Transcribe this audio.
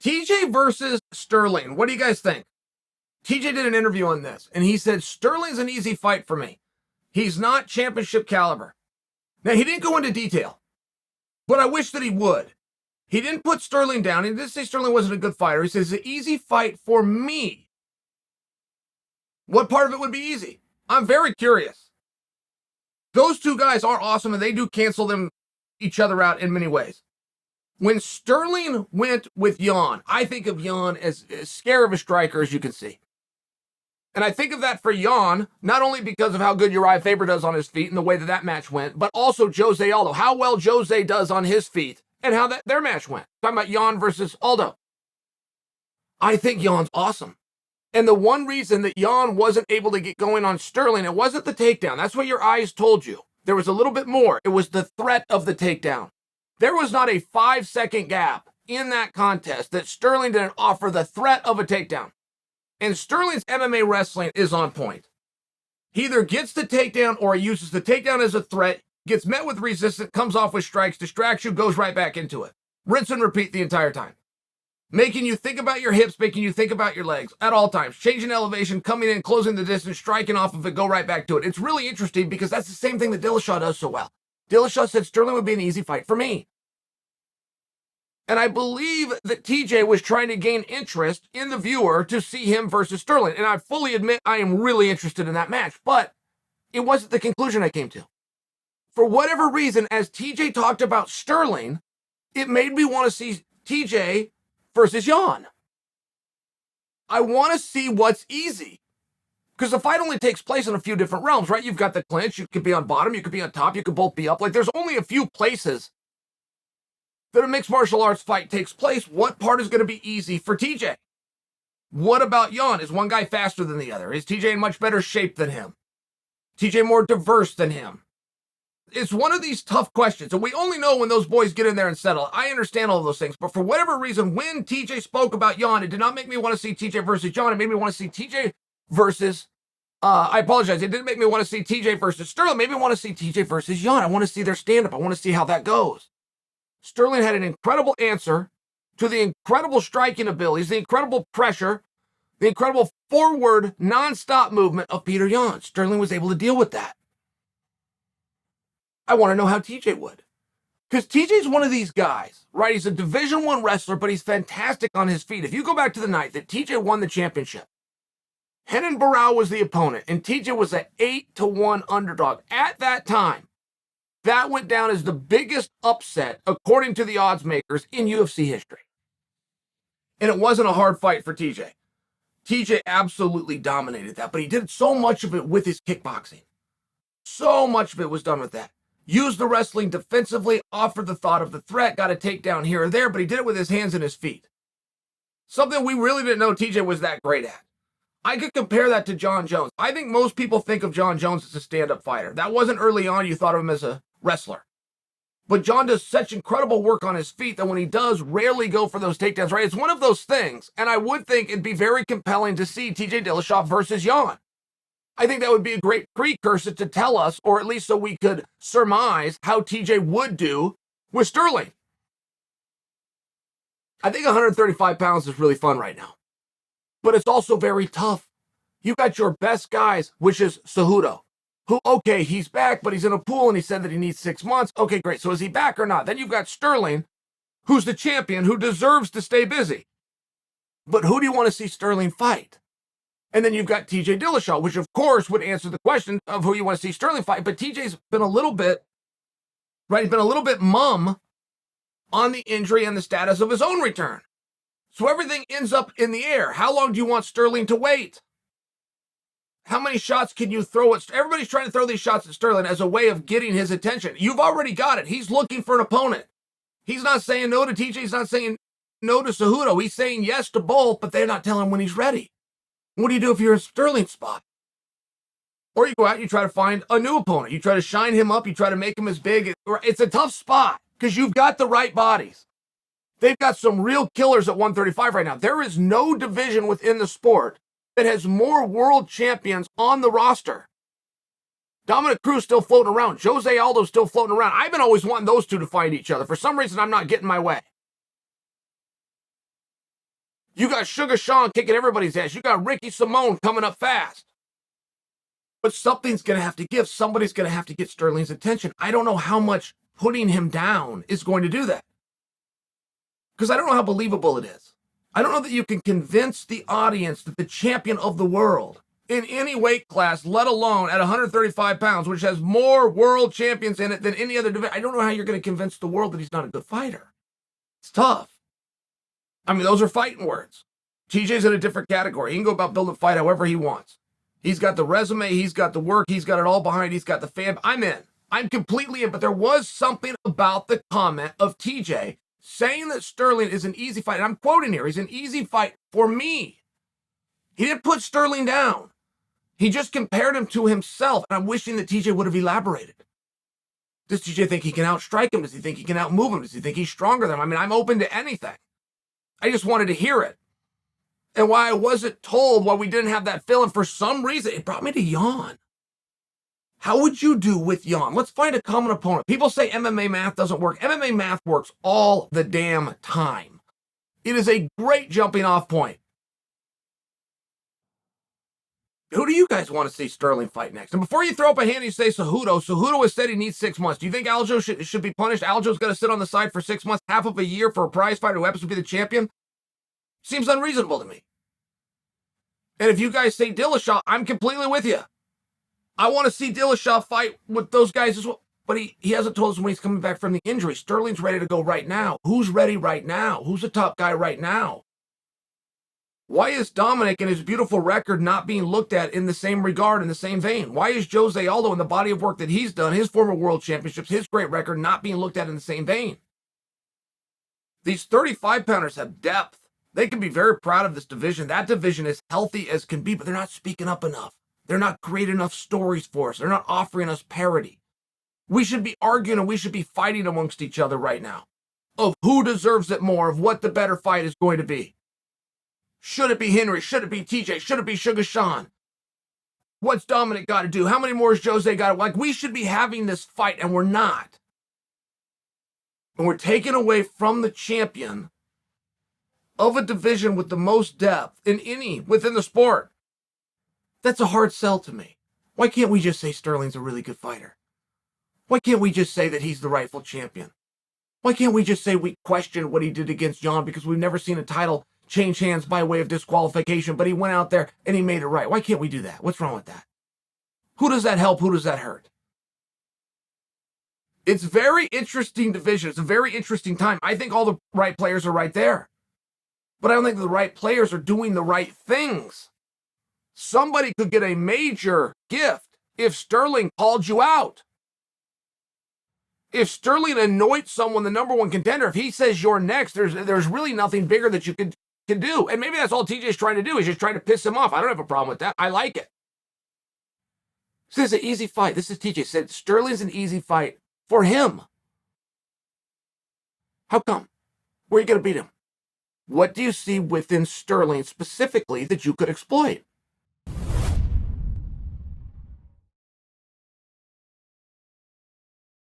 TJ versus Sterling. What do you guys think? TJ did an interview on this, and he said, Sterling's an easy fight for me. He's not championship caliber. Now, he didn't go into detail, but I wish that he would. He didn't put Sterling down. He didn't say Sterling wasn't a good fighter. He says, it's an easy fight for me. What part of it would be easy? I'm very curious. Those two guys are awesome, and they do cancel each other out in many ways. When Sterling went with Jon, I think of Jon as scary of a striker as you can see. And I think of that for Jon, not only because of how good Uriah Faber does on his feet and the way that match went, but also Jose Aldo, how well Jose does on his feet and how their match went. Talking about Jon versus Aldo. I think Jon's awesome. And the one reason that Jon wasn't able to get going on Sterling, it wasn't the takedown. That's what your eyes told you. There was a little bit more. It was the threat of the takedown. There was not a 5-second gap in that contest that Sterling didn't offer the threat of a takedown. And Sterling's MMA wrestling is on point. He either gets the takedown or he uses the takedown as a threat, gets met with resistance, comes off with strikes, distracts you, goes right back into it. Rinse and repeat the entire time. Making you think about your hips, making you think about your legs at all times. Changing elevation, coming in, closing the distance, striking off of it, go right back to it. It's really interesting because that's the same thing that Dillashaw does so well. Dillashaw said Sterling would be an easy fight for me. And I believe that TJ was trying to gain interest in the viewer to see him versus Sterling. And I fully admit I am really interested in that match, but it wasn't the conclusion I came to. For whatever reason, as TJ talked about Sterling, it made me want to see TJ versus Jon. I want to see what's easy. Because the fight only takes place in a few different realms, right? You've got the clinch, you could be on bottom, you could be on top, you could both be up. Like, there's only a few places that a mixed martial arts fight takes place. What part is going to be easy for TJ? What about Jon? Is one guy faster than the other? Is TJ in much better shape than him? TJ more diverse than him? It's one of these tough questions, and we only know when those boys get in there and settle. I understand all of those things, but for whatever reason, when TJ spoke about Jon, it did not make me want to see TJ versus Jon. It made me want to see TJ versus, I apologize, it didn't make me want to see TJ versus Sterling. It made me want to see TJ versus Jon. I want to see their stand-up. I want to see how that goes. Sterling had an incredible answer to the incredible striking abilities, the incredible pressure, the incredible forward, non-stop movement of Petr Yan. Sterling was able to deal with that. I want to know how TJ would. Because TJ's one of these guys, right? He's a Division I wrestler, but he's fantastic on his feet. If you go back to the night that TJ won the championship, Renan Barão was the opponent, and TJ was an 8-1 underdog. At that time, that went down as the biggest upset, according to the odds makers, in UFC history. And it wasn't a hard fight for TJ. TJ absolutely dominated that, but he did so much of it with his kickboxing. So much of it was done with that. Used the wrestling defensively, offered the thought of the threat, got a takedown here or there, but he did it with his hands and his feet. Something we really didn't know TJ was that great at. I could compare that to Jon Jones. I think most people think of Jon Jones as a stand-up fighter. That wasn't early on. You thought of him as a wrestler. But Jon does such incredible work on his feet that when he does rarely go for those takedowns, right? It's one of those things, and I would think it'd be very compelling to see TJ Dillashaw versus Jon. I think that would be a great precursor to tell us, or at least so we could surmise how TJ would do with Sterling. I think 135 pounds is really fun right now. But it's also very tough. You got your best guys, which is Cejudo, who, okay, he's back, but he's in a pool and he said that he needs 6 months. Okay, great. So is he back or not? Then you've got Sterling, who's the champion, who deserves to stay busy. But who do you want to see Sterling fight? And then you've got TJ Dillashaw, which of course would answer the question of who you want to see Sterling fight. But TJ's been a little bit, right? He's been a little bit mum on the injury and the status of his own return. So everything ends up in the air. How long do you want Sterling to wait? How many shots can you throw at? Everybody's trying to throw these shots at Sterling as a way of getting his attention. You've already got it. He's looking for an opponent. He's not saying no to TJ. He's not saying no to Cejudo. He's saying yes to both, but they're not telling him when he's ready. What do you do if you're in Sterling's spot? Or you go out and you try to find a new opponent. You try to shine him up. You try to make him as big. It's a tough spot because you've got the right bodies. They've got some real killers at 135 right now. There is no division within the sport that has more world champions on the roster. Dominic Cruz still floating around. Jose Aldo still floating around. I've been always wanting those two to fight each other. For some reason, I'm not getting my way. You got Sugar Sean kicking everybody's ass. You got Ricky Simone coming up fast. But something's going to have to give. Somebody's going to have to get Sterling's attention. I don't know how much putting him down is going to do that. Because I don't know how believable it is. I don't know that you can convince the audience that the champion of the world in any weight class, let alone at 135 pounds, which has more world champions in it than any other division, I don't know how you're going to convince the world that he's not a good fighter. It's tough. I mean, those are fighting words. TJ's in a different category. He can go about building a fight however he wants. He's got the resume. He's got the work. He's got it all behind. He's got the fan. I'm in. I'm completely in. But there was something about the comment of TJ saying that Sterling is an easy fight. And I'm quoting here. He's an easy fight for me. He didn't put Sterling down. He just compared him to himself. And I'm wishing that TJ would have elaborated. Does TJ think he can outstrike him? Does he think he can outmove him? Does he think he's stronger than him? I mean, I'm open to anything. I just wanted to hear it. And why I wasn't told, why we didn't have that feeling, for some reason, it brought me to Jon. How would you do with Jon? Let's find a common opponent. People say MMA math doesn't work. MMA math works all the damn time. It is a great jumping off point. Who do you guys want to see Sterling fight next? And before you throw up a hand, you say Cejudo has said he needs 6 months. Do you think Aljo should be punished? Aljo's going to sit on the side for 6 months, half of a year for a prize fighter who happens to be the champion? Seems unreasonable to me. And if you guys say Dillashaw, I'm completely with you. I want to see Dillashaw fight with those guys as well. But he hasn't told us when he's coming back from the injury. Sterling's ready to go right now. Who's ready right now? Who's the top guy right now? Why is Dominic and his beautiful record not being looked at in the same regard, in the same vein? Why is Jose Aldo and the body of work that he's done, his former world championships, his great record, not being looked at in the same vein? These 35-pounders have depth. They can be very proud of this division. That division is healthy as can be, but they're not speaking up enough. They're not creating enough stories for us. They're not offering us parity. We should be arguing and we should be fighting amongst each other right now of who deserves it more, of what the better fight is going to be. Should it be Henry? Should it be TJ? Should it be Sugar Sean? What's Dominic got to do? How many more has Jose got to... Like, we should be having this fight, and we're not. And we're taking away from the champion of a division with the most depth within the sport. That's a hard sell to me. Why can't we just say Sterling's a really good fighter? Why can't we just say that he's the rightful champion? Why can't we just say we question what he did against Jon because we've never seen a title change hands by way of disqualification, but he went out there and he made it right? Why can't we do that? What's wrong with that? Who does that help? Who does that hurt? It's a very interesting division. It's a very interesting time. I think all the right players are right there. But I don't think the right players are doing the right things. Somebody could get a major gift if Sterling called you out. If Sterling anoints someone the number one contender, if he says you're next, there's really nothing bigger that you can do. And maybe that's all TJ's trying to do. He's just trying to piss him off. I don't have a problem with that. I like it. This is an easy fight. This is TJ said Sterling's an easy fight for him. How come? Where are you going to beat him? What do you see within Sterling specifically that you could exploit?